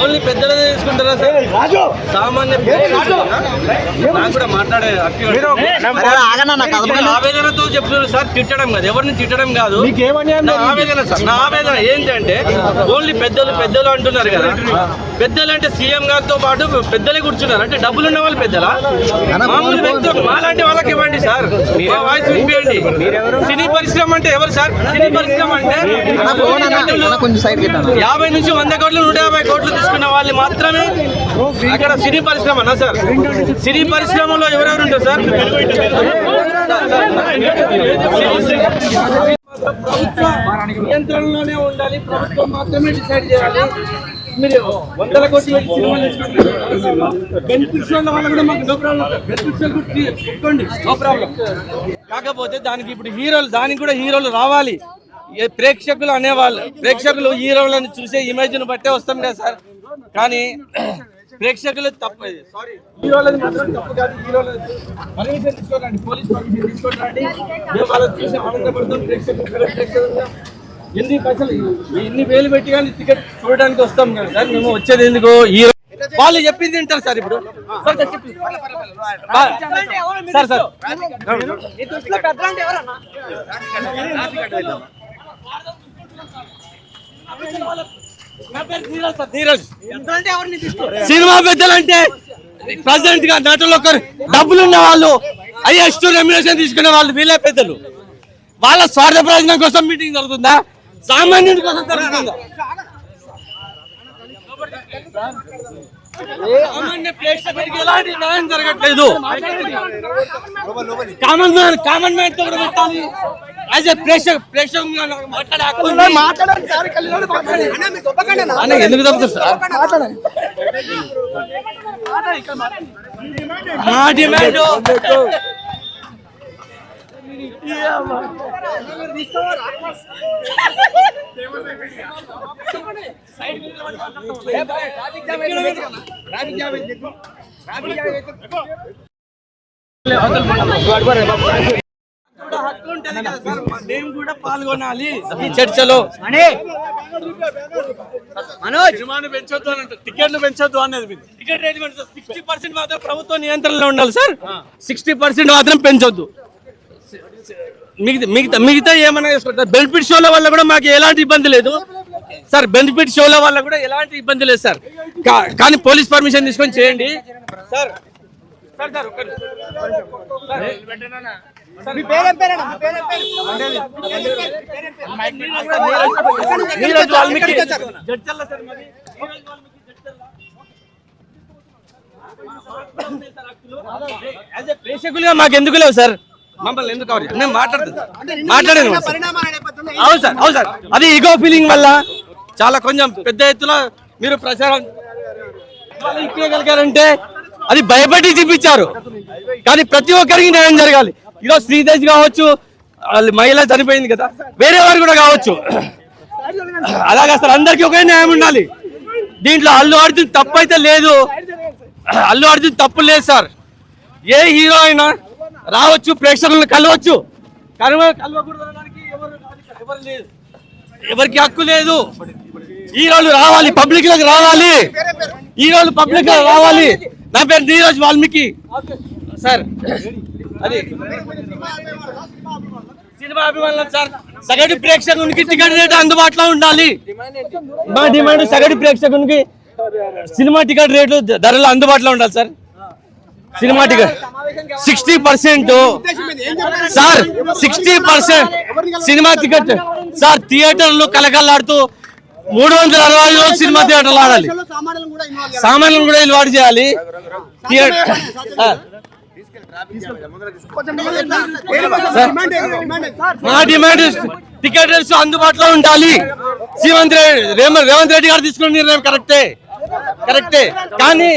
Only పెద్దలు తీసుకుంటారా sir? సామాన్య నాకు కూడా మాట్లాడే ఆవేదనతో చెప్తున్నారు సార్. తిట్టడం కాదు, ఎవరిని తిట్టడం కాదు, నా ఆవేదన సార్. నా ఆవేదన ఏంటంటే ఓన్లీ పెద్దలు పెద్దలు అంటున్నారు కదా. పెద్దలు అంటే సీఎం గారితో పాటు పెద్దలే కూర్చున్నారు. అంటే డబ్బులు ఉన్న వాళ్ళు పెద్దలా? మామూలు వ్యక్తులు మాలాంటి వాళ్ళకి ఇవ్వండి సార్. మా వాయిస్ వినిపించండి. సినీ పరిశ్రమ అంటే ఎవరు సార్? సినీ పరిశ్రమ అంటే 50 నుంచి 100 కోట్లు 150 కోట్లు తీసుకున్న వాళ్ళు మాత్రమే అక్కడ సినీ పరిశ్రమ అన్నా సార్. సినీ పరిశ్రమలో ఎవరెవరు ఉంటారు సార్? ప్రభుత్వ నియంత్రణలోనే ఉండాలి. ప్రభుత్వం మాత్రమే డిసైడ్ చేయాలి. మీరు 100 కోట్లు పెట్టి సినిమాలు బెనిఫిట్స్ ఉన్న వాళ్ళు కూడా మాకు నో ప్రాబ్లం. బెనిఫిట్స్ పెట్టుకోండి, నో ప్రాబ్లం. కాకపోతే దానికి ఇప్పుడు హీరోలు, దానికి కూడా హీరోలు రావాలి. ప్రేక్షకులు అనేవాళ్ళు, ప్రేక్షకులు హీరోలను చూసే ఇమేజ్ను బట్టే వస్తాం కదా సార్. కానీ ప్రేక్షకులు తప్పు, సారీ హీరోలని మాత్రం తప్పు కాదు. హీరోలు పర్మిషన్ తీసుకోరండి, పోలీస్ పర్మిషన్ తీసుకోరండి. మేము వాళ్ళని చూసి ఆనందపడతాం. ప్రేక్షకులు ఎన్ని పైసలు, ఎన్ని వేలు పెట్టి కానీ టికెట్ చూడడానికి వస్తాం కదా సార్. మేము వచ్చేది ఎందుకు? హీరో వాళ్ళు చెప్పింది తింటారు సార్. ఇప్పుడు సార్ సార్ సినిమా పెద్దలు అంటే ప్రెసిడెంట్ గా నటులు ఒకరు, డబ్బులు ఉన్న వాళ్ళు, హైయెస్ట్ రెమ్యునరేషన్ తీసుకునే వాళ్ళు వీళ్ళే పెద్దలు. వాళ్ళ స్వార్థ ప్రయోజనం కోసం మీటింగ్ జరుగుతుందా? సామాన్యుడి కోసం జరుగుతుందా? సామాన్య ప్రేక్షకుడికి ఎలాంటి న్యాయం జరగట్లేదు. కామన్ మ్యాన్ తో పెట్టాలి. యాజ్ ఏ ప్రేక్షకులు ఎందుకు తప్పుతుంది సార్? మా డిమాండ్ మేము కూడా పాల్గొనాలి ఈ చర్చలో. పెంచొద్దు అని, టికెట్లు పెంచొద్దు అనేది. టికెట్ రేట్ 60% మాత్రం ప్రభుత్వ నియంత్రణలో ఉండాలి సార్. 60% మాత్రం పెంచొద్దు. మిగతా ఏమన్నా చేసుకుంటారు. బెనిఫిట్ షోల వల్ల కూడా మాకు ఎలాంటి ఇబ్బంది లేదు సార్. బెనిఫిట్ షోల వల్ల కూడా ఎలాంటి ఇబ్బంది లేదు సార్. కానీ పోలీస్ పర్మిషన్ తీసుకొని చేయండి సార్. ప్రేక్షకులుగా మాకు ఎందుకు లేవు సార్? మమ్మల్ని ఎందుకు మేము మాట్లాడాను. అవును సార్, అవును సార్. అది ఈగో ఫీలింగ్ వల్ల చాలా కొంచెం పెద్ద ఎత్తున మీరు ప్రచారం ఇప్పగలిగారంటే అది భయపడి చూపించారు. కానీ ప్రతి ఒక్కరికి న్యాయం జరగాలి. ఈరోజు శ్రీదేశ్ కావచ్చు, మహిళ చనిపోయింది కదా, వేరే వారు కూడా కావచ్చు. అలాగే సార్, అందరికీ ఒకే న్యాయం ఉండాలి. దీంట్లో అల్లు అర్జున్ తప్పు అయితే లేదు. అల్లు అర్జున్ తప్పు లేదు సార్. ఏ హీరో అయినా రావచ్చు, ప్రేక్షకులను కలవచ్చు. ఎవరికి హక్కు లేదు. హీరోలు రావాలి, పబ్లిక్ లోకి రావాలి. హీరోలు పబ్లిక్ లో రావాలి. నా పేరు నీరజ్ వాల్మీకి సార్. అది సినిమా అభిమానులు సార్. సగటు ప్రేక్షకునికి టికెట్ రేటు అందుబాటులో ఉండాలి. మా డిమాండ్ సగటు ప్రేక్షకునికి సినిమా టికెట్ రేట్లు ధరలు అందుబాటులో ఉండాలి sir. Cinema ticket 60% sir. 60% cinema ticket sir. థియేటర్లు కలకలాడుతూ 365 రోజులు సినిమా థియేటర్లు ఆడాలి. సామాన్లను కూడా ఇన్వాల్వ్ చేయాలి. మా డిమాండ్ టికెట్ రేట్స్ అందుబాటులో ఉండాలి. రేవంత్ రెడ్డి గారు తీసుకున్న నిర్ణయం కరెక్టే కానీ